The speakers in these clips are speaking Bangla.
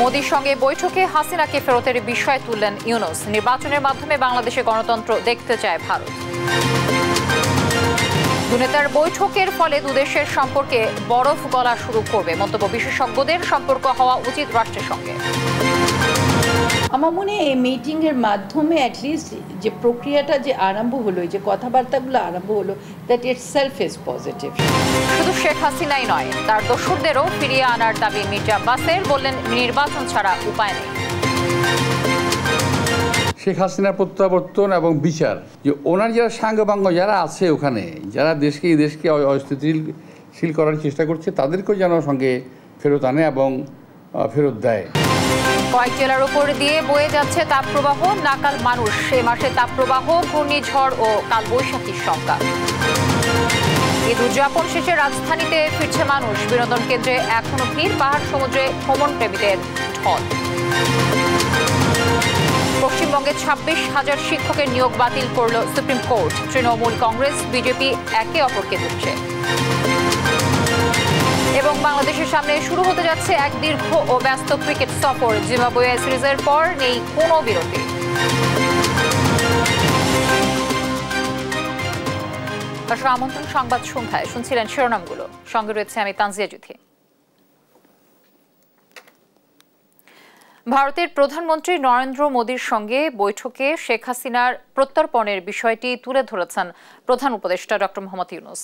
মোদির সঙ্গে বৈঠকে হাসিনাকে ফেরতের বিষয় তুললেন ইউনূস। নির্বাচনের মাধ্যমে বাংলাদেশে গণতন্ত্র দেখতে চায় ভারত। দুনেতার বৈঠকের ফলে দুদেশের সম্পর্কে বরফ গলা শুরু করবে মন্তব্য বিশেষজ্ঞদের। সম্পর্ক হওয়া উচিত রাষ্ট্রের সঙ্গে। আমার মনে হয় এই মিটিং এর মাধ্যমে অ্যাটলিস্ট যে প্রক্রিয়াটা যে আরম্ভ হলো, যে কথাবার্তাগুলো আরম্ভ হলো, দ্যাট ইটসেলফ ইজ পজিটিভ। শুধু শেখ হাসিনাই নয়, তার দোসরদেরও ফিরিয়ে আনার দাবি মির্জা আব্বাসের। বললেন, নির্বাচন ছাড়া উপায় নেই। শেখ হাসিনার প্রত্যাবর্তন এবং বিচার, যে ওনার যারা সাঙ্গপাঙ্গ যারা আছে ওখানে, যারা এই দেশকে অস্থিতিশীল করার চেষ্টা করছে, তাদেরকেও যেন সঙ্গে ফেরত আনে এবং ফেরত দেয়। কয়েক জেলার উপর দিয়ে বয়ে যাচ্ছে তাপপ্রবাহ। নাকাল মানুষ। এ মাসে তাপপ্রবাহ, ঘূর্ণিঝড় ও কালবৈশাখীর শঙ্কা। ঈদ উদযাপন শেষে রাজধানীতে ফিরছে মানুষ। বিনোদন কেন্দ্রে এখনো ভিড়। পাহাড় সমুদ্রে ভ্রমণ প্রেমীদের ঢল। পশ্চিমবঙ্গে 26,000 শিক্ষকের নিয়োগ বাতিল করল supreme court. Trinamool, Congress, BJP একে অপরকে ধরছে। এবং বাংলাদেশের সামনে শুরু হতে যাচ্ছে এক দীর্ঘ ও ব্যস্ত ক্রিকেট সফর। জিম্বাবুয়ে সিরিজের পর নেই কোনো বিরতি। আমন্ত্রণ সংবাদ সন্ধ্যায় শুনছিলেন শিরোনামগুলো। সঙ্গে রয়েছে আমি তানজিয়া জুথি। ভারতের প্রধানমন্ত্রী নরেন্দ্র মোদির সঙ্গে বৈঠকে শেখ হাসিনার প্রত্যর্পণের বিষয়টি তুলে ধরেছেন প্রধান উপদেষ্টা ডক্টর মোহাম্মদ ইউনূস।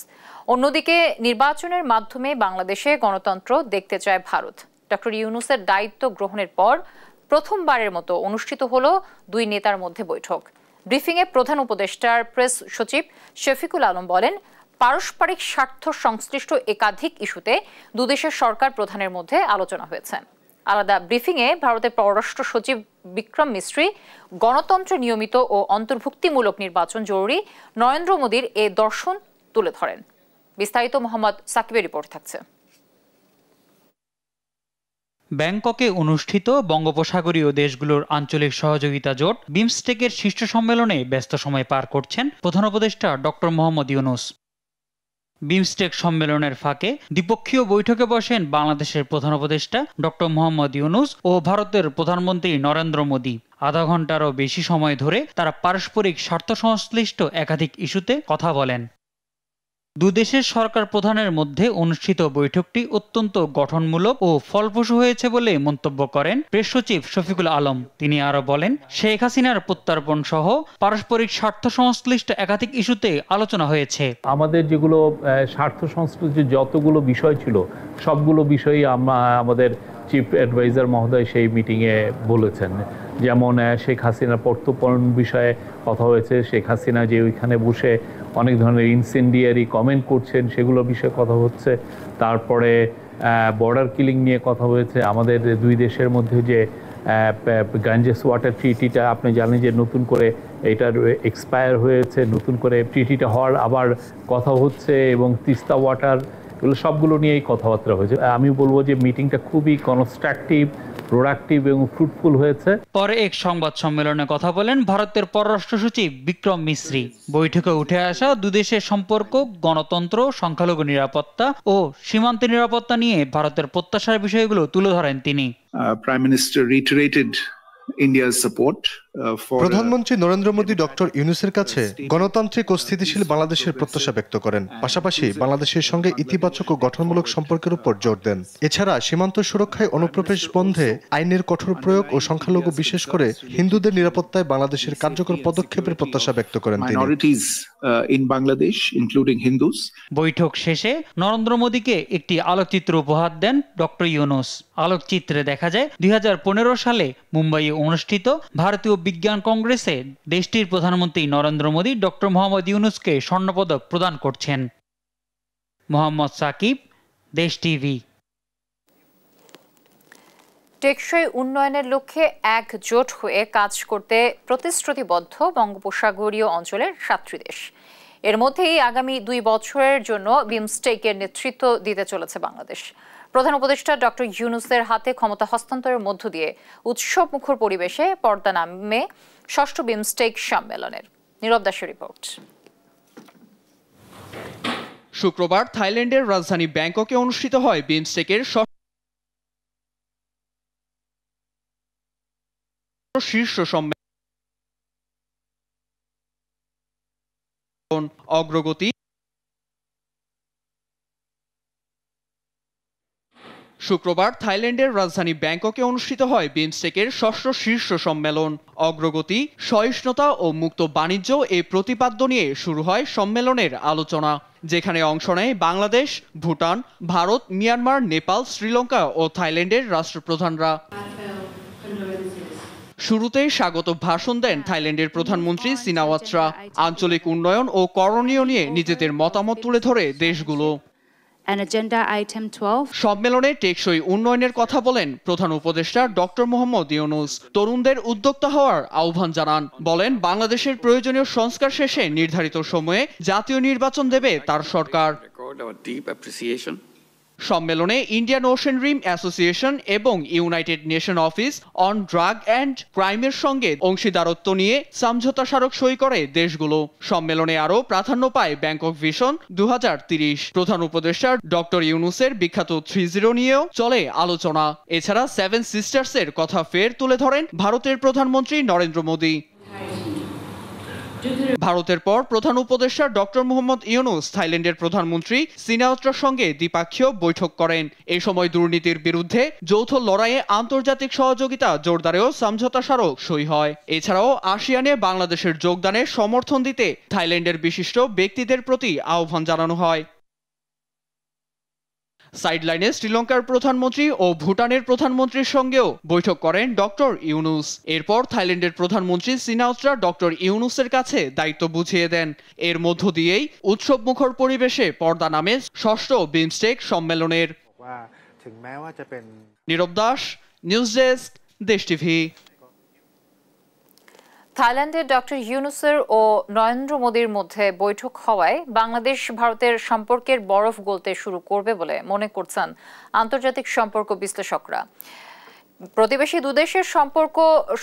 অন্যদিকে নির্বাচনের মাধ্যমে বাংলাদেশে গণতন্ত্র দেখতে চায় ভারত। ডক্টর ইউনূসের দায়িত্ব গ্রহণের পর প্রথমবারের মতো অনুষ্ঠিত হল দুই নেতার মধ্যে বৈঠক। ব্রিফিংয়ে প্রধান উপদেষ্টার প্রেস সচিব শফিকুল আলম বলেন, পারস্পরিক স্বার্থ সংশ্লিষ্ট একাধিক ইস্যুতে দুদেশের সরকার প্রধানের মধ্যে আলোচনা হয়েছে। আলাদা ব্রিফিংয়ে ভারতের পররাষ্ট্র সচিব বিক্রম মিস্ত্রি গণতন্ত্রে নিয়মিত ও অন্তর্ভুক্তিমূলক নির্বাচন জরুরি নরেন্দ্র মোদির এ দর্শন তুলে ধরেন। বিস্তারিত মোহাম্মদ সাকিবের রিপোর্ট থাকছে। ব্যাংককে অনুষ্ঠিত বঙ্গোপসাগরীয় দেশগুলোর আঞ্চলিক সহযোগিতা জোট বিমস্টেকের শীর্ষ সম্মেলনে ব্যস্ত সময় পার করছেন প্রধান উপদেষ্টা ডক্টর মোহাম্মদ ইউনূস। বিমস্টেক সম্মেলনের ফাঁকে দ্বিপক্ষীয় বৈঠকে বসেন বাংলাদেশের প্রধান উপদেষ্টা ডক্টর মোহাম্মদ ইউনূস ও ভারতের প্রধানমন্ত্রী নরেন্দ্র মোদি। আধা ঘন্টারও বেশি সময় ধরে তারা পারস্পরিক স্বার্থ সংশ্লিষ্ট একাধিক ইস্যুতে কথা বলেন। দুদেশের সরকার প্রধানের মধ্যে অনুষ্ঠিত বৈঠকটি অত্যন্ত গঠনমূলক ও ফলপ্রসূ হয়েছে বলে মন্তব্য করেন প্রেস সচিব শফিকুল আলম। তিনি আরো বলেন, শেখ হাসিনার প্রত্যর্পণ সহ পারস্পরিক স্বার্থ সংশ্লিষ্ট একাধিক ইস্যুতে আলোচনা হয়েছে। আমাদের যেগুলো স্বার্থ সংশ্লিষ্ট যতগুলো বিষয় ছিল, সবগুলো বিষয়ই আমাদের চিফ অ্যাডভাইজার মহোদয় সেই মিটিংয়ে বলেছেন। যেমন শেখ হাসিনার প্রত্যর্পণ বিষয়ে কথা হয়েছে। শেখ হাসিনা যে ওইখানে বসে অনেক ধরনের ইনসেন্ডিয়ারি কমেন্ট করছেন, সেগুলো বিষয়ে কথা হচ্ছে। তারপরে বর্ডার কিলিং নিয়ে কথা হয়েছে। আমাদের দুই দেশের মধ্যে যে গাঞ্জেস ওয়াটার ট্রিটিটা, আপনি জানেন যে নতুন করে এটার এক্সপায়ার হয়েছে, নতুন করে ট্রিটিটা হওয়ার আবার কথা হচ্ছে, এবং তিস্তা ওয়াটার, এগুলো সবগুলো নিয়েই কথাবার্তা হয়েছে। আমি বলবো যে মিটিংটা খুবই কনস্ট্রাকটিভ, প্রোডাক্টিভ এবং ফ্রুটফুল হয়েছে। পরে এক সংবাদ সম্মেলনে কথা বলেন ভারতের পররাষ্ট্র সচিব বিক্রম মিস্ত্রি। বৈঠকে উঠে আসা দুদেশের সম্পর্ক, গণতন্ত্র, সংখ্যালঘু নিরাপত্তা ও সীমান্ত নিরাপত্তা নিয়ে ভারতের প্রত্যাশার বিষয়গুলো তুলে ধরেন তিনি। Prime Minister reiterated India's support প্রধানমন্ত্রী নরেন্দ্র মোদী ডক্টর ইউনূসের কাছে গণতান্ত্রিক ও স্থিতিশীল বাংলাদেশের প্রত্যাশা ব্যক্ত করেন। পাশাপাশি বাংলাদেশের সঙ্গে ইতিবাচক ও গঠনমূলক সম্পর্কের উপর জোর দেন। এছাড়া সীমান্ত সুরক্ষায় অনুপ্রবেশ বন্ধে আইনের কঠোর প্রয়োগ ও সংখ্যালঘু, বিশেষ করে হিন্দুদের নিরাপত্তায় বাংলাদেশের কার্যকর পদক্ষেপের প্রত্যাশা ব্যক্ত করেন তিনি। বৈঠক শেষে নরেন্দ্র মোদীকে একটি আলোকচিত্র উপহার দেন ডক্টর ইউনূস। আলোকচিত্রে দেখা যায় 2015 সালে মুম্বাইয়ে অনুষ্ঠিত ভারতীয় বিজ্ঞান কংগ্রেসে দেশটির প্রধানমন্ত্রী নরেন্দ্র মোদী ডক্টর মোহাম্মদ ইউনূসকে স্বর্ণপদক প্রদান করছেন। মোহাম্মদ সাকিব, দেশ টিভি। টেকসই উন্নয়নের লক্ষ্যে একজোট হয়ে কাজ করতে প্রতিশ্রুতিবদ্ধ বঙ্গোপসাগরীয় অঞ্চলের 7টি দেশ। এর মধ্যেই আগামী 2 বছরের জন্য বিমস্টেকের নেতৃত্ব দিতে চলেছে বাংলাদেশ। প্রধান উপদেষ্টা ডক্টর ইউনূসের হাতে ক্ষমতা হস্তান্তরের মধ্য দিয়ে উৎসব মুখর পরিবেশে পর্দা নামে 6ষ্ঠ বিমস্টেক সম্মেলনের। নীরব দাসের রিপোর্ট। শুক্রবার থাইল্যান্ডের রাজধানী ব্যাংককে অনুষ্ঠিত হয় বিমস্টেকের শীর্ষ সম্মেলন অগ্রগতি। শুক্রবার থাইল্যান্ডের রাজধানী ব্যাংককে অনুষ্ঠিত হয় বিমস্টেকের ষষ্ঠ শীর্ষ সম্মেলন অগ্রগতি, সহিষ্ণুতা ও মুক্ত বাণিজ্য এই প্রতিপাদ্য নিয়ে শুরু হয় সম্মেলনের আলোচনা, যেখানে অংশ নেয় বাংলাদেশ, ভুটান, ভারত, মিয়ানমার, নেপাল, শ্রীলঙ্কা ও থাইল্যান্ডের রাষ্ট্রপ্রধানরা। শুরুতেই স্বাগত ভাষণ দেন থাইল্যান্ডের প্রধানমন্ত্রী সিনাওয়াত্রা। আঞ্চলিক উন্নয়ন ও করণীয় নিয়ে নিজেদের মতামত তুলে ধরে দেশগুলো। সম্মেলনে টেকসই উন্নয়নের কথা বলেন প্রধান উপদেষ্টা ডক্টর মোহাম্মদ ইউনূস। তরুণদের উদ্যোক্তা হওয়ার আহ্বান জানান। বলেন, বাংলাদেশের প্রয়োজনীয় সংস্কার শেষে নির্ধারিত সময়ে জাতীয় নির্বাচন দেবে তার সরকার। সম্মেলনে ইন্ডিয়ান ওশেন রিম অ্যাসোসিয়েশন এবং United Nation Office on Drug and ক্রাইমের সঙ্গে অংশীদারত্ব নিয়ে সমঝোতা স্মারক সই করে দেশগুলো। সম্মেলনে আরও প্রাধান্য পায় ব্যাংকক ভিশন 2030। প্রধান উপদেষ্টা ডক্টর ইউনূসের বিখ্যাত 30 নিয়েও চলে আলোচনা। এছাড়া 7 সিস্টার্সের কথা ফের তুলে ধরেন ভারতের প্রধানমন্ত্রী নরেন্দ্র মোদী। ভারতের পর প্রধান উপদেষ্টা ডক্টর মোহাম্মদ ইউনূস থাইল্যান্ডের প্রধানমন্ত্রী সিনাওয়াত্রার সঙ্গে দ্বিপাক্ষীয় বৈঠক করেন। এই সময় দুর্নীতির বিরুদ্ধে যৌথ লড়াইয়ে আন্তর্জাতিক সহযোগিতা জোরদারেও সমঝোতা স্মারক সই হয়। এছাড়াও আসিয়ানে বাংলাদেশের যোগদানে সমর্থন দিতে থাইল্যান্ডের বিশিষ্ট ব্যক্তিদের প্রতি আহ্বান জানানো হয়। সাইডলাইনে শ্রীলঙ্কার প্রধানমন্ত্রী ও ভুটানের প্রধানমন্ত্রীর সঙ্গেও বৈঠক করেন ডক্টর ইউনূস। এরপর থাইল্যান্ডের প্রধানমন্ত্রী সিনাওয়াত্রা ডক্টর ইউনূসের কাছে দায়িত্ব বুঝিয়ে দেন। এর মধ্য দিয়েই উৎসবমুখর পরিবেশে পর্দা নামে ষষ্ঠ বিমস্টেক সম্মেলনের। নীরব দাস, নিউজ ডেস্ক, দেশ টিভি। থাইল্যান্ডে ডক্টর ইউনূসের ও নরেন্দ্র মোদীর মধ্যে বৈঠক হওয়ায় বাংলাদেশ ভারতের সম্পর্কের বরফ গলতে শুরু করবে বলে মনে করছেন আন্তর্জাতিক সম্পর্ক বিশ্লেষকরা। প্রতিবেশী দুদেশের সম্পর্ক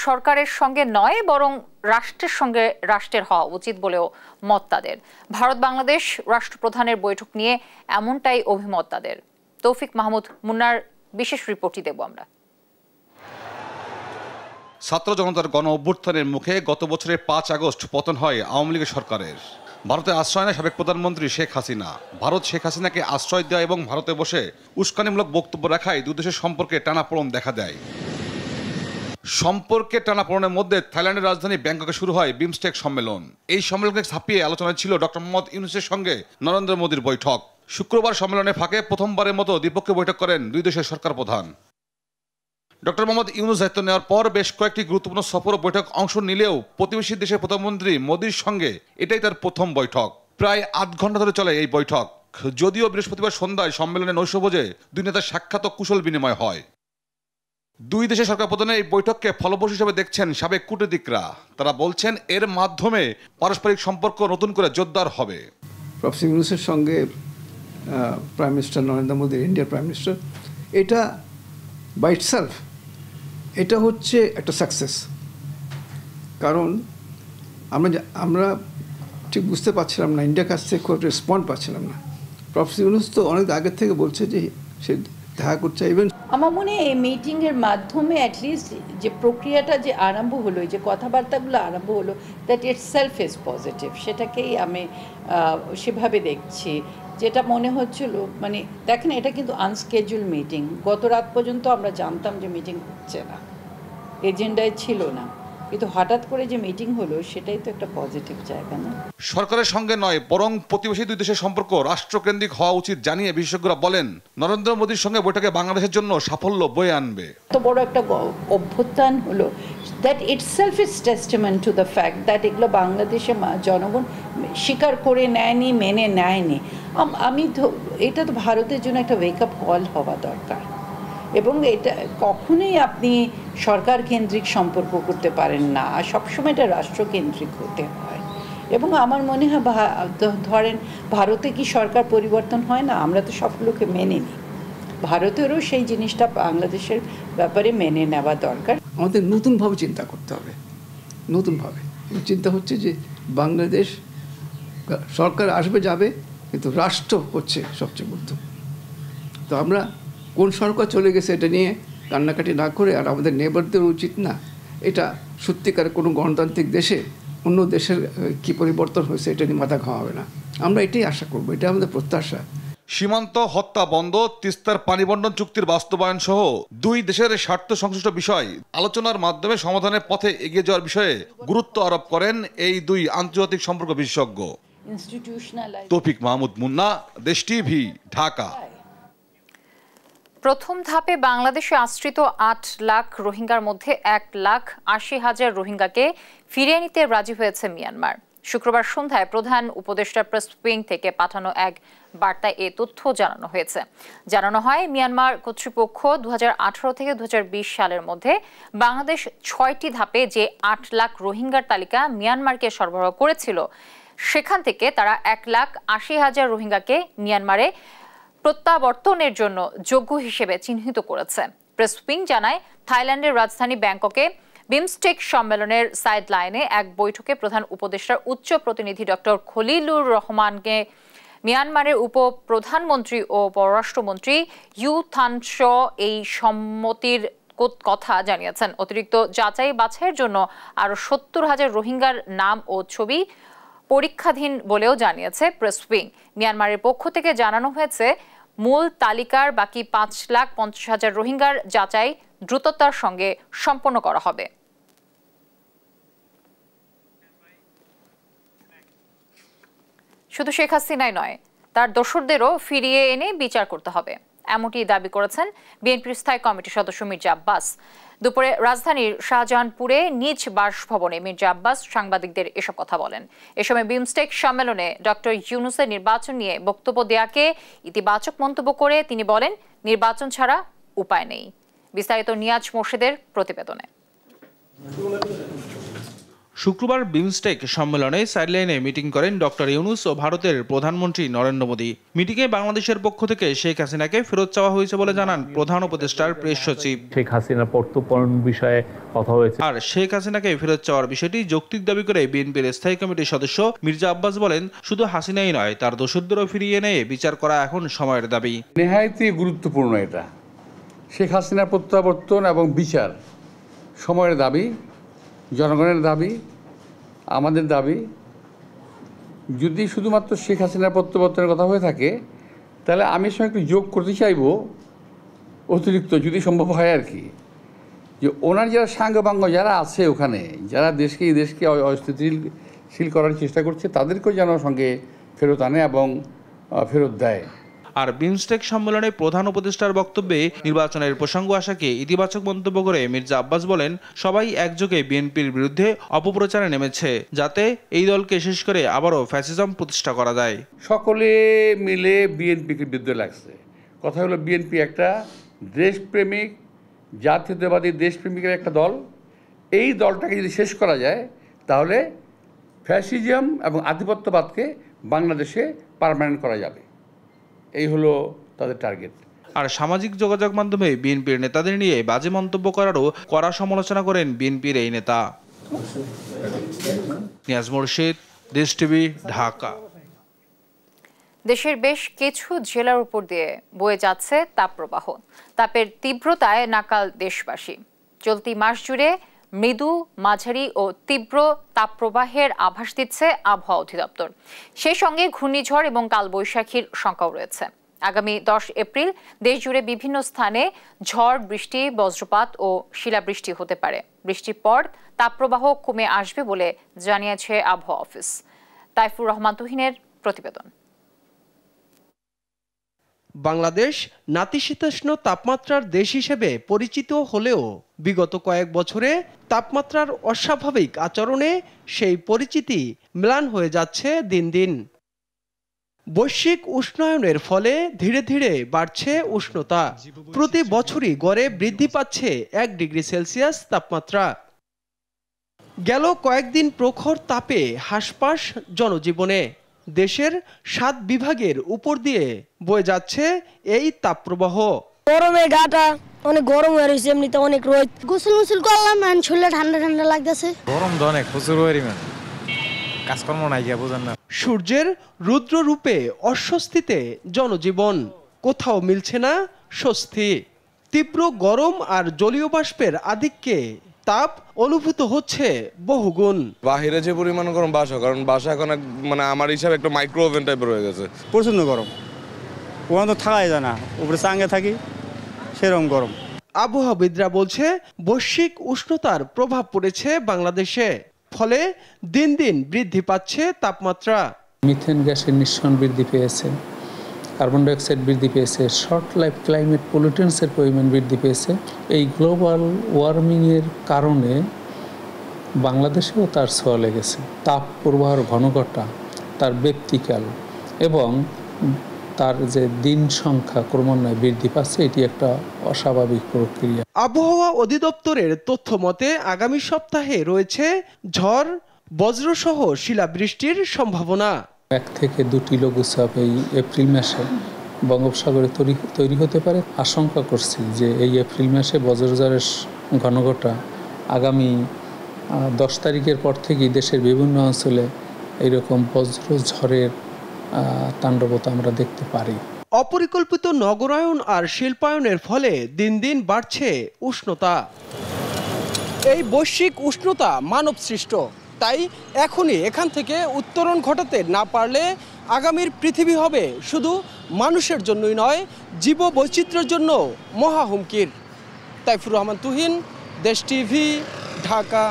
সরকারের সঙ্গে নয়, বরং রাষ্ট্রের সঙ্গে রাষ্ট্রের হওয়া উচিত বলেও মত তাদের। ভারত বাংলাদেশ রাষ্ট্রপ্রধানের বৈঠক নিয়ে এমনটাই অভিমত তাদের। তৌফিক মাহমুদ মুন্নার বিশেষ রিপোর্টটি দেব আমরা। ছাত্র জনতার গণ অভ্যুত্থানের মুখে গত বছরের 5 আগস্ট পতন হয় আওয়ামী লীগের সরকারের। ভারতে আশ্রয় নেয় সাবেক প্রধানমন্ত্রী শেখ হাসিনা। ভারত শেখ হাসিনাকে আশ্রয় দেওয়া এবং ভারতে বসে উস্কানিমূলক বক্তব্য রাখায় দুদেশের সম্পর্কে টানাপোড়েন দেখা দেয়। সম্পর্কে টানাপোড়েনের মধ্যে থাইল্যান্ডের রাজধানী ব্যাংককে শুরু হয় বিমস্টেক সম্মেলন। এই সম্মেলনকে ছাপিয়ে আলোচনায় ছিল ডক্টর মোহাম্মদ ইউনূসের সঙ্গে নরেন্দ্র মোদীর বৈঠক। শুক্রবার সম্মেলনের ফাঁকে প্রথমবারের মতো দ্বিপক্ষীয় বৈঠক করেন দুই দেশের সরকার প্রধান। ডক্টর মোহাম্মদ ইউনূস দায়িত্ব নেওয়ার পর বেশ কয়েকটি গুরুত্বপূর্ণ সফর ও বৈঠক অংশ নিলেও প্রতিবেশী দেশের প্রধানমন্ত্রী মোদীর সঙ্গে এটাই তার প্রথম বৈঠক। প্রায় 8 ঘন্টা ধরে চলে এই বৈঠক। যদিও বৃহস্পতিবার সন্ধ্যায় সম্মেলনে নৈশভোজে দুই নেতার সাক্ষাৎ ও কুশল বিনিময় হয়। দুই দেশের সরকার প্রধানের এই বৈঠককে ফলপ্রসূ হিসেবে দেখছেন সাবেক কূটনীতিকরা। তারা বলছেন এর মাধ্যমে পারস্পরিক সম্পর্ক নতুন করে জোরদার হবে। প্রফেসর ইউনূসের সঙ্গে প্রাইম মিনিস্টার নরেন্দ্র মোদী, ইন্ডিয়ার প্রাইম মিনিস্টার, এটা বাই ইটসেলফ এটা হচ্ছে একটা সাকসেস। কারণ আমরা ঠিক বুঝতে পারছিলাম না, ইন্ডিয়ার কাছ থেকে খুব রেসপন্ড পাচ্ছিলাম না। প্রফেসর ইউনূস তো অনেক আগের থেকে বলছে যে সে দেখা করছে। ইভেন আমার মনে হয় এই মিটিংয়ের মাধ্যমে অ্যাটলিস্ট যে প্রক্রিয়াটা যে আরম্ভ হলো, যে কথাবার্তাগুলো আরম্ভ হলো, that it self is positive. সেটাকেই আমি সেভাবে দেখছি। যেটা মনে হচ্ছিল, মানে দেখেন, এটা কিন্তু আনস্কেজুল মিটিং। গত রাত পর্যন্ত আমরা জানতাম যে মিটিং হচ্ছে না, এজেন্ডায় ছিল না, কিন্তু হঠাৎ করে যে মিটিং হলো সেটাই তো একটা পজিটিভ জায়গা না? সরকারের সঙ্গে নয়, বরং প্রতিবেশী দুই দেশের সম্পর্ক রাষ্ট্রকেন্দ্রিক হওয়া উচিত জানিয়ে বিশেষজ্ঞরা বলেন নরেন্দ্র মোদীর সঙ্গে বৈঠকে বাংলাদেশের জন্য সাফল্য বয়ে আনবে। এত বড় একটা অভ্যুত্থান হলো, that itself is testament to the fact that এগুলো বাংলাদেশের জনগণ স্বীকার করে নেয়নি, মেনে নেয়নি। এটা তো ভারতের জন্য একটা ওয়েক আপ কল হওয়া দরকার। এবং এটা কখনোই আপনি সরকার কেন্দ্রিক সম্পর্ক করতে পারেন না, আর সবসময় এটা রাষ্ট্রকেন্দ্রিক হতে হয়। এবং আমার মনে হয় ধরেন ভারতে কি সরকার পরিবর্তন হয় না? আমরা তো সবগুলোকে মেনে নিই। ভারতেরও সেই জিনিসটা বাংলাদেশের ব্যাপারে মেনে নেওয়া দরকার। আমাদের নতুনভাবে চিন্তা করতে হবে, নতুনভাবে চিন্তা হচ্ছে যে বাংলাদেশ সরকার আসবে যাবে, কিন্তু রাষ্ট্র হচ্ছে সবচেয়ে গুরুত্বপূর্ণ। তো আমরা কোন সরকার চলে গেছে এটা নিয়ে কান্নাকাটি না করে, আর আমাদের নেবারদের উচিত না এটা সত্যিকার কোনো গণতান্ত্রিক দেশে অন্য দেশের কি পরিবর্তন হয়েছে এটা নিয়ে মাথা খাওয়া হবে না। আমরা এটাই আশা করবো, এটা আমাদের প্রত্যাশা। সীমান্ত হত্যা বন্ধ, তিস্তার পানি বন্টন চুক্তির বাস্তবায়ন সহ দুই দেশের স্বার্থ সংশ্লিষ্ট বিষয় আলোচনার মাধ্যমে সমাধানের পথে এগিয়ে যাওয়ার বিষয়ে গুরুত্ব আরোপ করেন এই দুই আন্তর্জাতিক সম্পর্ক বিশেষজ্ঞ। তৌফিক মাহমুদ মুন্না, দেশ টিভি, ঢাকা। প্রথম ধাপে বাংলাদেশে আশ্রিত ৮ লাখ রোহিঙ্গার মধ্যে 1,80,000 রোহিঙ্গাকে ফিরিয়ে নিতে রাজি হয়েছে মিয়ানমার। শুক্রবার সন্ধ্যায় প্রধান উপদেষ্টা প্রেস উইং থেকে পাঠানো এক বার্তায় এ তথ্য জানানো হয়েছে। জানানো হয়, মিয়ানমার কর্তৃপক্ষ 2018 থেকে 2020 সালের মধ্যে বাংলাদেশ 6টি ধাপে যে 8 লাখ রোহিঙ্গার তালিকা মিয়ানমারকে সরবরাহ করেছিল, সেখান থেকে তারা 1,80,000 রোহিঙ্গাকে মিয়ানমারে প্রত্যাবর্তনের জন্য যোগ্য হিসেবে চিহ্নিত করেছে। প্রেস উইং জানায়, থাইল্যান্ডের রাজধানী ব্যাংককে বিমস্টেক সম্মেলনের সাইড লাইনে এক বৈঠকে প্রধান উপদেষ্টার উচ্চ প্রতিনিধি ডক্টর খলিলুর রহমানকে মিয়ানমারের উপপ্রধানমন্ত্রী ও পররাষ্ট্রমন্ত্রী ইউ থান শ এই সম্মতির কথা জানিয়েছেন। অতিরিক্ত যাচাই বাছাইয়ের জন্য আরো 70,000 রোহিঙ্গার নাম ও ছবি পরীক্ষাধীন বলেও জানিয়েছে প্রেস উইং। মিয়ানমারের পক্ষ থেকে জানানো হয়েছে, মূল তালিকার বাকি 5,50,000 রোহিঙ্গার যাচাই দ্রুততার সঙ্গে সম্পন্ন করা হবে। শুধু শেখ হাসিনাই নয়, তার দোসরদেরও ফিরিয়ে এনে বিচার করতে হবে, এমনটি দাবি করেছেন বিএনপির স্থায়ী কমিটির সদস্য মির্জা আব্বাস। দুপুরে রাজধানীর শাহজাহানপুরে নিজ বাসভবনে মির্জা আব্বাস সাংবাদিকদের এসব কথা বলেন। এ সময় বিমস্টেক সম্মেলনে ডক্টর ইউনূসের নির্বাচন নিয়ে বক্তব্য দেয়াকে ইতিবাচক মন্তব্য করে তিনি বলেন, নির্বাচন ছাড়া উপায় নেই। বিস্তারিত নিয়াজ মোর্শেদের প্রতিবেদনে। শুক্রবার বিমস্টেক সম্মেলনে সাইডলাইনে মিটিং করেন ডক্টর ইউনূস ও ভারতের প্রধানমন্ত্রী নরেন্দ্র মোদী। মিটিংয়ে বাংলাদেশের পক্ষ থেকে শেখ হাসিনাকে ফেরত চাওয়া হয়েছে বলে জানান প্রধান উপদেষ্টার প্রেস সচিব। শেখ হাসিনা প্রত্যর্পণ বিষয়ে কথা হয়েছে, আর শেখ হাসিনাকে ফেরত চাওয়ার বিষয়টি যৌক্তিক দাবি করে বিএনপির স্থায়ী কমিটির সদস্য মির্জা আব্বাস বলেন, শুধু হাসিনাই নয়, তার দোসরদেরও ফিরিয়ে এনে বিচার করা এখন সময়ের দাবি। নেহায়তই গুরুত্বপূর্ণ এটা। শেখ হাসিনার প্রত্যাবর্তন এবং বিচার সময়ের দাবি, জনগণের দাবি, আমাদের দাবি। যদি শুধুমাত্র শেখ হাসিনার প্রত্যাবর্তনের কথা হয়ে থাকে, তাহলে আমি সঙ্গে একটু যোগ করতে চাইব অতিরিক্ত, যদি সম্ভব হয় আর কি, যে ওনার যারা সাঙ্গপাঙ্গ যারা আছে ওখানে, যারা দেশকে অস্থিতিশীল করার চেষ্টা করছে, তাদেরকেও যেন সঙ্গে ফেরত আনে এবং ফেরত দেয়। আর বিমস্টেক সম্মেলনে প্রধান উপদেষ্টার বক্তব্যে নির্বাচনের প্রসঙ্গ আসাকে ইতিবাচক মন্তব্য করে মির্জা আব্বাস বলেন, সবাই একযোগে বিএনপির বিরুদ্ধে অপপ্রচারে নেমেছে, যাতে এই দলকে শেষ করে আবারও ফ্যাসিজম প্রতিষ্ঠা করা যায়। সকলে মিলে বিএনপিকে বিরুদ্ধে লাগছে। কথা হলো, বিএনপি একটা দেশপ্রেমিক, জাতীয়তাবাদী দেশপ্রেমিকের একটা দল। এই দলটাকে যদি শেষ করা যায়, তাহলে ফ্যাসিজম এবং আধিপত্যবাদকে বাংলাদেশে পার্মানেন্ট করা যাবে। এই হলো তাদের টার্গেট। আর সামাজিক যোগাযোগ মাধ্যমে বিএনপির নেতাদের নিয়ে বাজে মন্তব্য করারও কড়া সমালোচনা করেন বিএনপির এই নেতা। নিয়াজ মোর্শেদ, দেশ টিভি, ঢাকা। দেশের বেশ কিছু জেলার উপর দিয়ে বয়ে যাচ্ছে তাপপ্রবাহ। তাপের তীব্রতায় নাকাল দেশবাসী। চলতি মাস জুড়ে মৃদু, মাঝারি ও তীব্র তাপপ্রবাহের আভাস দিচ্ছে আবহাওয়া অধিদপ্তর। সেই সঙ্গে ঘূর্ণিঝড় এবং কালবৈশাখীর শঙ্কাও রয়েছে। আগামী 10 এপ্রিল দেশজুড়ে বিভিন্ন স্থানে ঝড় বৃষ্টি, বজ্রপাত ও শিলাবৃষ্টি হতে পারে। বৃষ্টির পর তাপপ্রবাহ কমে আসবে বলে জানিয়েছে আবহাওয়া অফিস। তাইফুর রহমান তুহিনের প্রতিবেদন। বাংলাদেশ নাতিশীতোষ্ণ তাপমাত্রার দেশ হিসেবে পরিচিত হলেও বিগত কয়েক বছরে তাপমাত্রার অস্বাভাবিক আচরণে সেই পরিচিতি ম্লান হয়ে যাচ্ছে দিন দিন। বৈশ্বিক উষ্ণায়নের ফলে ধীরে ধীরে বাড়ছে উষ্ণতা। প্রতি বছরই গড়ে বৃদ্ধি পাচ্ছে 1 ডিগ্রি সেলসিয়াস তাপমাত্রা। গেল কয়েকদিন প্রখর তাপে হাসপাস জনজীবনে। দেশের 7 বিভাগের উপর দিয়ে বয়ে যাচ্ছে এই তাপপ্রবাহ। গরমে গাটা অনেক গরম হয়ে রয়েছে, এমনিতে অনেক রোদ। গোসল করলাম, শরীরে ঠান্ডা ঠান্ডা লাগতেছে। গরম তো অনেক প্রচুর পরিমাণ, কাজকর্ম নাই গিয়া বুঝেন না। সূর্যের রুদ্র রূপে অস্বস্তিতে জনজীবন, কোথাও মিলছে না স্বস্তি। তীব্র গরম আর জলীয় বাষ্পের আধিক্যে তাপ অনুভূত হচ্ছে বহুগুণ। বাহিরে যে পরিমাণ গরম বাসা, কারণ বাসা এখন মানে আমার হিসাবে একটা মাইক্রো ওভেন টাইপের হয়ে গেছে। প্রচন্ড গরম, ওখানে তো থাকাই যায় না, উপরে চাঙ্গে থাকি, সেরকম গরম। আবহাওয়াবিদরা বলছে বৈশ্বিক উষ্ণতার প্রভাব পড়েছে বাংলাদেশে, ফলে দিন দিন বৃদ্ধি পাচ্ছে তাপমাত্রা। মিথেন গ্যাসের নিঃসরণ বৃদ্ধি পেয়েছে, কার্বন ডাইঅক্সাইড বৃদ্ধি পেয়েছে, শর্ট লাইফ ক্লাইমেট পলিউটেন্টসের পরিমাণ বৃদ্ধি পেয়েছে। এই গ্লোবাল ওয়ার্মিংয়ের কারণে বাংলাদেশেও তার ছোঁয়া লেগেছে। তাপ প্রবাহের ঘনঘটা, তার ব্যক্তিকাল এবং তার যে দিন সংখ্যা ক্রমান্বয়ে বৃদ্ধি পাচ্ছে, এটি একটা অস্বাভাবিক প্রক্রিয়া। আবহাওয়া অধিদপ্তরের তথ্য মতে আগামী সপ্তাহে রয়েছে ঝড়, বজ্রসহ শিলাবৃষ্টির সম্ভাবনা। 1 থেকে 2টি লঘুচাপ এই এপ্রিল মাসে বঙ্গোপসাগরে তৈরি হতে পারে। আশঙ্কা করছি যে এই এপ্রিল মাসে বজ্রঝড়ের ঘনঘটা আগামী 10 তারিখের পর থেকেই দেশের বিভিন্ন অঞ্চলে এইরকম বজ্রঝড়ের তাণ্ডবতা আমরা দেখতে পারি। অপরিকল্পিত নগরায়ন আর শিল্পায়নের ফলে দিন দিন বাড়ছে উষ্ণতা। এই বৈশ্বিক উষ্ণতা মানব সৃষ্ট, তাই এখনই এখান থেকে উত্তরণ ঘটাতে না পারলে আগামীর পৃথিবী হবে শুধু মানুষের জন্যই নয়, জীববৈচিত্র্যের জন্য মহা হুমকির। তাইফুর রহমান তুহিন, দেশ টিভি, ঢাকা।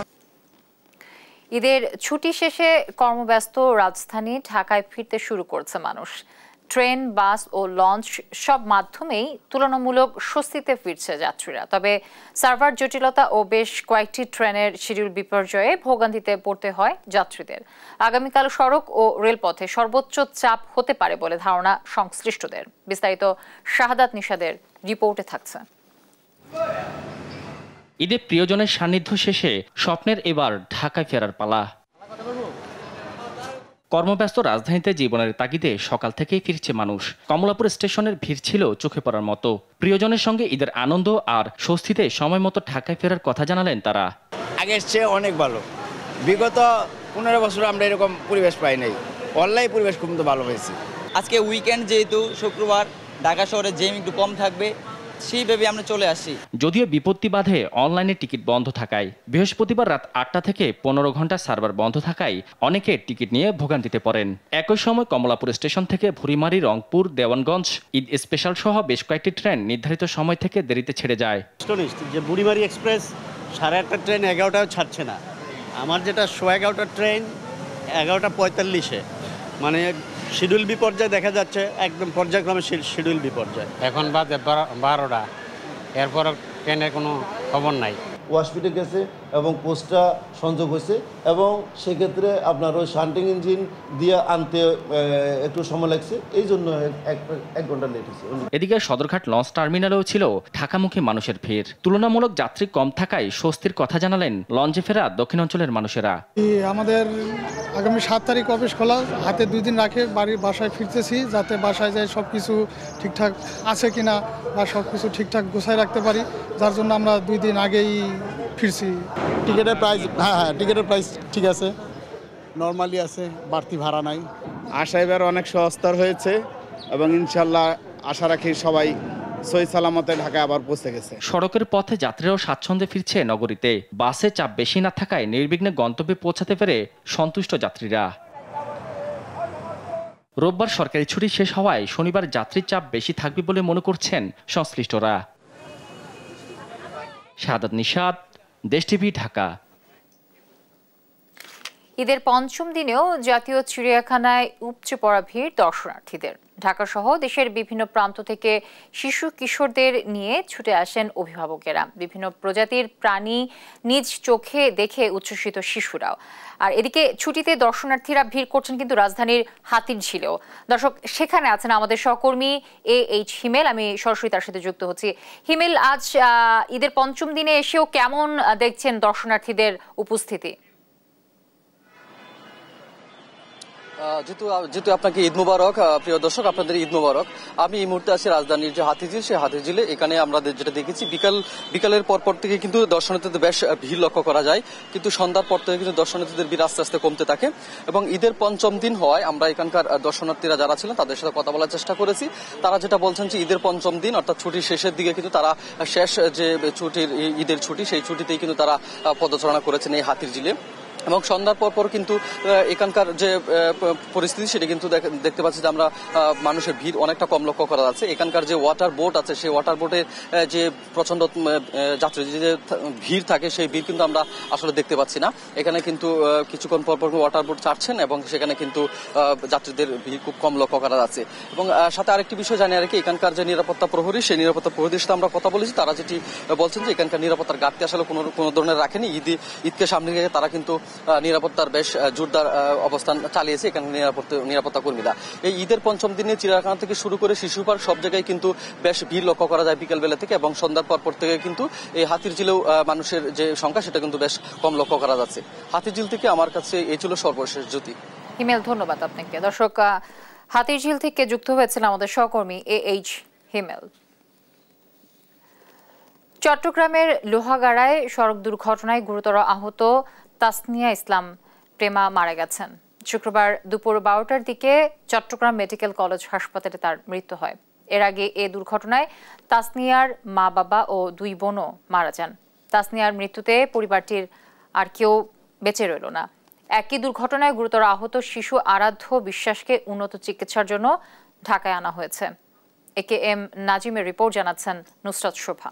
ঈদের ছুটি শেষে কর্মব্যস্ত রাজধানী ঢাকায় ফিরতে শুরু করছে মানুষ। ট্রেন, বাস ও লঞ্চ সব মাধ্যমেই তুলনামূলক স্বস্তিতে ফিরছে যাত্রীরা। তবে সার্ভার জটিলতা ও বেশ কয়েকটি ট্রেনের শিডিউল বিপর্যয়ে ভোগান্তিতে পড়তে হয় যাত্রীদের। আগামীকাল সড়ক ও রেলপথে সর্বোচ্চ চাপ হতে পারে বলে ধারণা সংশ্লিষ্টদের। বিস্তারিত শাহাদাত নিশাদের রিপোর্টে থাকছে। ঈদে প্রিয়জনের সান্নিধ্য শেষে স্বপ্নের এবার ঢাকায় ফেরার পালা। কর্মব্যস্ত রাজধানীতে জীবনের তাগিদে সকাল থেকেই ফিরছে মানুষ। কমলাপুর স্টেশনের ভিড় ছিল চোখে পড়ার মতো। প্রিয়জনের সঙ্গে ঈদের আনন্দ আর স্বস্তিতে সময় মতো ঢাকায় ফেরার কথা জানালেন তারা। আগের চেয়ে অনেক ভালো। বিগত 15 বছর আমরা এরকম পরিবেশ পাই নাই। অনলাইন পরিবেশ খুব ভালো হয়েছে। আজকে উইকেন্ড, যেহেতু শুক্রবার, ঢাকা শহরে জ্যাম একটু কম থাকবে, সেইভাবে আমরা চলে আসি। যদিও বিপত্তি বাধে অনলাইনে টিকিট বন্ধ থাকায়। বৃহস্পতিবার রাত 8টা থেকে 15 ঘন্টা সার্ভার বন্ধ থাকায় অনেকে টিকিট নিয়ে ভোগান্তিতে পড়েন। একই সময় কমলাপুর স্টেশন থেকে ভুরিমারি, রংপুর, দেওয়ানগঞ্জ ঈদ স্পেশাল সহ বেশ কয়েকটি ট্রেন নির্ধারিত সময় থেকে দেরিতে ছেড়ে যায়। যে বুড়িমারি এক্সপ্রেস 8:30 ট্রেন 11টাও ছাড়ছে না। আমার যেটা 11:15 ট্রেন 11:45-এ, মানে শিডিউল বিপর্যয় দেখা যাচ্ছে, একদম পর্যায়ক্রমে শিডিউল বিপর্যয়। এখন বাজে 12টা, এরপর ট্রেনের কোনো খবর নাই। ওয়াশপিটে গেছে এবং পোস্টটা সংযোগ হয়েছে এবং সেক্ষেত্রে আপনার ওই শান্টিং ইঞ্জিন দিয়ে আনতে একটু সময় লাগছে, এই জন্য 1 ঘন্টা লেট হয়েছে। এদিকে সদরঘাট লঞ্চ টার্মিনালেও ছিল ঢাকামুখী মানুষের ভিড়। তুলনামূলক যাত্রী কম থাকায় স্বস্তির কথা জানালেন লঞ্চে ফেরা দক্ষিণাঞ্চলের মানুষেরা। আমাদের আগামী 7 তারিখ অফিস খোলা, হাতে 2 দিন রাখে বাসায় ফিরতেছি, যাতে বাসায় যাই সব কিছু ঠিকঠাক আছে কিনা বা সব কিছু ঠিকঠাক গোছায় রাখতে পারি, যার জন্য আমরা 2 দিন আগেই ফিরছি। টিকিটের প্রাইস, হ্যাঁ টিকিটের প্রাইস ঠিক আছে, নর্মালি আছে, বাড়তি ভাড়া নাই। আশা এবার অনেক সস্তার হয়েছে এবং ইনশাল্লাহ আশা রাখি সবাই সহি সালামতে ঢাকায় আবার পৌঁছে গেছে। সড়কের পথে যাত্রীরাও স্বাচ্ছন্দ্যে ফিরছে নগরীতে। বাসে চাপ বেশি না থাকায় নির্বিঘ্নে গন্তব্যে পৌঁছাতে পেরে সন্তুষ্ট যাত্রীরা। রোববার সরকারি ছুটি শেষ হওয়ায় শনিবার যাত্রীর চাপ বেশি থাকবে বলে মনে করছেন সংশ্লিষ্টরা। শাহাদাত নিশাদ, দেশ টিভি, ঢাকা। ঈদের পঞ্চম দিনেও জাতীয় চিড়িয়াখানায় উপচে পড়া ভিড় দর্শনার্থীদের। ঢাকা সহ দেশের বিভিন্ন প্রান্ত থেকে শিশু কিশোরদের নিয়ে ছুটে আসেন অভিভাবকেরা। বিভিন্ন প্রজাতির প্রাণী নিজ চোখে দেখে উচ্ছ্বসিত শিশুরাও। আর এদিকে ছুটিতে দর্শনার্থীরা ভিড় করছেন কিন্তু রাজধানীর হাতিরঝিলেও। দর্শক, সেখানে আছেন আমাদের সহকর্মী AH হিমেল। আমি সরাসরি তার সাথে যুক্ত হচ্ছি। হিমেল, আজ ঈদের পঞ্চম দিনে এসেও কেমন দেখছেন দর্শনার্থীদের উপস্থিতি? যেহেতু আপনাকে ঈদ মুবারক। প্রিয় দর্শক, আপনাদের ঈদ মুবারক। আমি এই মুহূর্তে আছি রাজধানীর যে হাতিঝিল, সেই হাতিঝিলে। এখানে আমরা যেটা দেখেছি বিকালের পর থেকে কিন্তু দর্শনার্থীদের বেশ ভিড় লক্ষ্য করা যায়, কিন্তু সন্ধ্যার পর থেকে কিন্তু দর্শনার্থীদের ভিড় আস্তে আস্তে কমতে থাকে এবং ঈদের পঞ্চম দিন হওয়ায় আমরা এখানকার দর্শনার্থীরা যারা ছিলেন তাদের সাথে কথা বলার চেষ্টা করেছি। তারা যেটা বলছেন যে ঈদের পঞ্চম দিন অর্থাৎ ছুটির শেষের দিকে কিন্তু তারা শেষ যে ঈদের ছুটি, সেই ছুটিতেই কিন্তু তারা পদচারণা করেছেন এই হাতিঝিলে এবং সন্ধ্যার পর কিন্তু এখানকার যে পরিস্থিতি সেটা কিন্তু দেখতে পাচ্ছি যে আমরা মানুষের ভিড় অনেকটা কম লক্ষ্য করা যাচ্ছে। এখানকার যে ওয়াটার বোট আছে সেই ওয়াটার বোটে যে প্রচন্ড যাত্রী যে ভিড় থাকে সেই ভিড় কিন্তু আমরা আসলে দেখতে পাচ্ছি না। এখানে কিন্তু কিছুক্ষণ পর ওয়াটার বোট ছাড়ছেন এবং সেখানে কিন্তু যাত্রীদের ভিড় খুব কম লক্ষ্য করা যাচ্ছে। এবং সাথে আরেকটি বিষয় জানি আর কি, এখানকার যে নিরাপত্তা প্রহরী, সেই নিরাপত্তা প্রহরীর সাথে আমরা কথা বলেছি। তারা যেটি বলছেন যে এখানকার নিরাপত্তার ঘাটতি আসলে কোনো ধরনের রাখেনি। ঈদকে সামনে রেখে তারা কিন্তু নিরাপত্তার বেশ জোরদার অবস্থান চালিয়েছে এখানে নিরাপত্তা কর্মীরা। এই ঈদের পঞ্চম দিনে চিড়িয়াখানা থেকে শুরু করে শিশু পার্ক সব জায়গায় কিন্তু বেশ ভিড় লক্ষ্য করা যায় বিকেলবেলা থেকে এবং সন্ধ্যার পর থেকে কিন্তু এই হাতিঝিলেও মানুষের যে সংখ্যা সেটা কিন্তু বেশ কম লক্ষ্য করা যাচ্ছে। হাতিঝিল থেকে আমার কাছে এই ছিল সর্বশেষ জ্যোতি। হিমেল, ধন্যবাদ আপনাকে। দর্শক, হাতিঝিল থেকে যুক্ত হয়েছিল আমাদের সহকর্মী AH হিমেল। চট্টগ্রামের লোহাগাড়ায় সড়ক দুর্ঘটনায় গুরুতর আহত তাসনিয়া ইসলাম প্রেমা মারা গেছেন। শুক্রবার দুপুর 12টার দিকে চট্টগ্রাম মেডিকেল কলেজ হাসপাতালে তার মৃত্যু হয়। এর আগে এ দুর্ঘটনায় তাসনিয়ার মা বাবা ও 2 বোনও মারা যান। তাসনিয়ার মৃত্যুতে পরিবারটির আর কেউ বেঁচে রইল না। একই দুর্ঘটনায় গুরুতর আহত শিশু আরাধ্য বিশ্বাসকে উন্নত চিকিৎসার জন্য ঢাকায় আনা হয়েছে। AKM নাজিমের রিপোর্ট জানাচ্ছেন নুসরাত শোভা।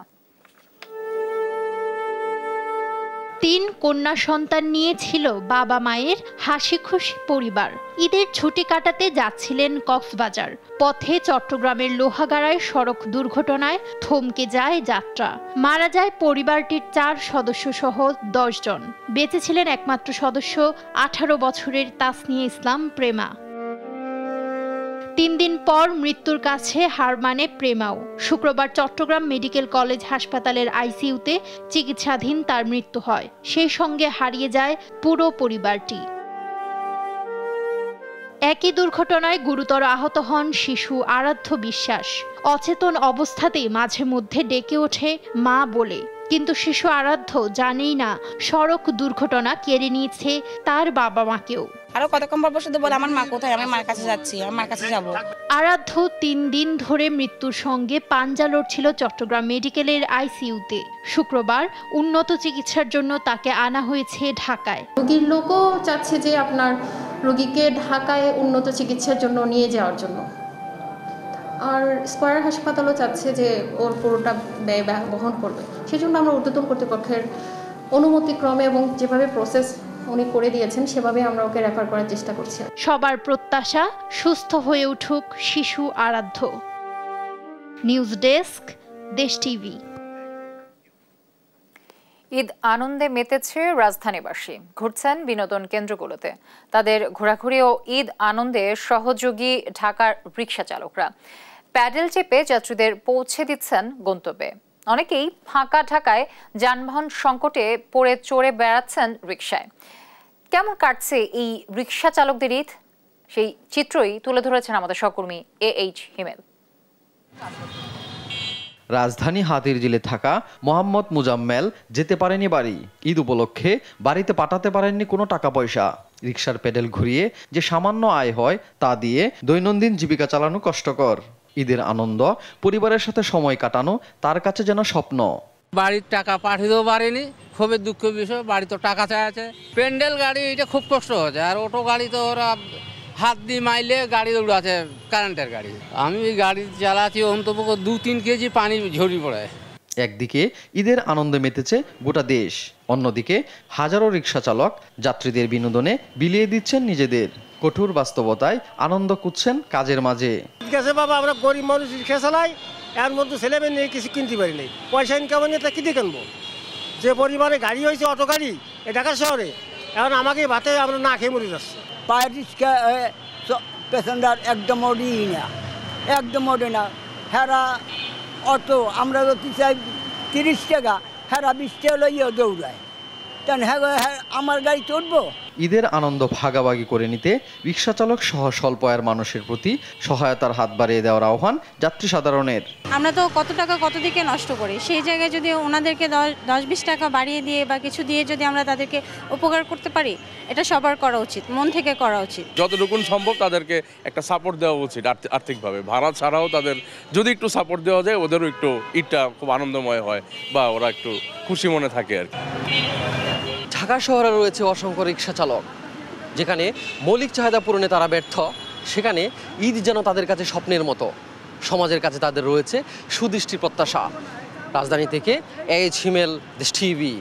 3 কন্যা সন্তান নিয়ে ছিল বাবা মায়ের হাসি খুশি পরিবার। ঈদের ছুটি কাটাতে যাচ্ছিলেন কক্সবাজার। পথে চট্টগ্রামের লোহাগাড়ায় সড়ক দুর্ঘটনায় থমকে যায় যাত্রা। মারা যায় পরিবারটির 4 সদস্য সহ 10 জন। বেঁচে ছিলেন একমাত্র সদস্য 18 বছরের তাসনিয়া ইসলাম প্রেমা। 3 দিন পর মৃত্যুর কাছে হার মানে প্রেমাও। শুক্রবার চট্টগ্রাম মেডিকেল কলেজ হাসপাতালের ICUতে চিকিৎসাধীন তার মৃত্যু হয়। সেই সঙ্গে হারিয়ে যায় পুরো পরিবারটি। একই দুর্ঘটনায় গুরুতর আহত হন শিশু আরাধ্য বিশ্বাস। অচেতন অবস্থাতেই মাঝে মধ্যে ডেকে ওঠে মা বলে, কিন্তু শিশু আরাধ্য জানেই না সড়ক দুর্ঘটনা কেড়ে নিয়েছে তার বাবা মাকেও। আরো কতক্ষণ পর শুধু বলে আমার মা কোথায়, আমি মার কাছে যাচ্ছি, আমার মার কাছে যাব। আরাধ্য 3 দিন ধরে মৃত্যুর সঙ্গে পাঞ্জা লড়ছিল চট্টগ্রাম মেডিকেলের ICUতে। শুক্রবার উন্নত চিকিৎসার জন্য তাকে আনা হয়েছে ঢাকায়। রোগীর লোকও চাচ্ছে যে আপনার রোগীকে ঢাকায় উন্নত চিকিৎসার জন্য নিয়ে যাওয়ার জন্য, আর স্কয়ার হাসপাতালও চাচ্ছে যে ওর পুরোটা ব্যয় বহন করবে। সেজন্য আমরা ঊর্ধ্বতন কর্তৃপক্ষের অনুমতিক্রমে এবং যেভাবে প্রসেস উনি করে দিয়েছেন সেভাবে আমরা ওকে রেফার করার চেষ্টা করছি। সবার প্রত্যাশা সুস্থ হয়ে উঠুক শিশু আরাধ্য। নিউজ ডেস্ক, দেশ টিভি। ঈদ আনন্দে মেতেছে রাজধানীবাসী। ঘুরছেন বিনোদন কেন্দ্রগুলোতে। তাদের ঘোরাঘুরি ও ঈদ আনন্দে সহযোগী ঢাকার রিকশা চালকরা প্যাডেল চেপে যাত্রীদের পৌঁছে দিচ্ছেন গন্তব্যে। অনেকেই ফাঁকা ঢাকায় যানবাহন সংকটে পড়ে চড়ে বেড়াচ্ছেন রিকশায়। কেমন কাটছে এই রিকশা চালকদের ঈদ, সেই চিত্রই তুলে ধরেছেন আমাদের সহকর্মী AH হিমেল। রাজধানী হাতিরঝিলে থাকা মোহাম্মদ মুজাম্মেল যেতে পারেনি বাড়ি। ঈদ উপলক্ষে বাড়িতে পাঠাতে পারেননি কোনো টাকা পয়সা। রিকশার পেডেল ঘুরিয়ে যে সামান্য আয় হয় তা দিয়ে দৈনন্দিন জীবিকা চালানো কষ্টকর। ঈদের আনন্দ, পরিবারের সাথে সময় কাটানো তার কাছে যেন স্বপ্ন। বাড়ির টাকা পাঠাতেও পারিনি, খুবই দুঃখের বিষয়। বাড়ি তো টাকা চাই আছে। প্যান্ডেল গাড়ি এটা খুব কষ্ট হচ্ছে, আর অটো গাড়ি তো ওরা হাত দিয়ে মাইলে গাড়ি দৌড়াচ্ছে, কারেন্টের গাড়ি। আমি গাড়ি চালাচ্ছি, অন্তপক্ষ 2-3 কেজি পানি ঝরি পড়ে। একদিকে ঈদের আনন্দে মেতেছে গোটা দেশ, অন্যদিকে হাজারো রিকশা চালক যাত্রীদের বিনোদনে বিলিয়ে দিচ্ছেন নিজেদের। কঠোর বাস্তবতায় আনন্দ খুঁজছেন কাজের মাঝে। বাবা, আমরা গরিব মানুষ, রিকশা চালাই, এর মধ্যে ছেলেমেয়ে নিয়ে কিছু কিনতে পারি নাই। পয়সা ইনকাম নিয়ে তা কিনে কিনবো? যে পরিমাণে গাড়ি হয়েছে, অটো গাড়ি এই ঢাকা শহরে, এখন আমাকে ভাতে আমরা না খেয়ে মরে যাচ্ছি। পায়ের রিক্সা প্যাসেঞ্জার একদম ওডি না, একদম ওডে না। হেরা অটো আমরা যদি চাই 30 টাকা, হেরা 20 টাকা লইয়া দৌড়ায়। তেন হ্যাঁ আমার গাড়ি চড়বো? ঈদের আনন্দ ভাগাভাগি করে নিতে রিকশা চালক সহ স্বল্প আয়ের মানুষের প্রতি সহায়তার হাত বাড়িয়ে দেওয়ার আহ্বান যাত্রী সাধারণের। আমরা তো কত টাকা কত দিকে নষ্ট করি, সেই জায়গায় যদি ওনাদেরকে 10-20 টাকা বাড়িয়ে দিয়ে বা কিছু দিয়ে যদি আমরা তাদেরকে উপকার করতে পারি, এটা সবার করা উচিত, মন থেকে করা উচিত। যতটুকু সম্ভব তাদেরকে একটা সাপোর্ট দেওয়া উচিত আর্থিকভাবে। ভাড়া ছাড়াও তাদের যদি একটু সাপোর্ট দেওয়া যায়, ওদেরও একটু ঈদটা খুব আনন্দময় হয় বা ওরা একটু খুশি মনে থাকে আর কি। ঢাকা শহরে রয়েছে অসংখ্য রিকশা চালক, যেখানে মৌলিক চাহিদা পূরণে তারা ব্যর্থ, সেখানে ঈদ যেন তাদের কাছে স্বপ্নের মতো। সমাজের কাছে তাদের রয়েছে সুদৃষ্টির প্রত্যাশা। রাজধানী থেকে এইচ হিমেল, দেশ টিভি।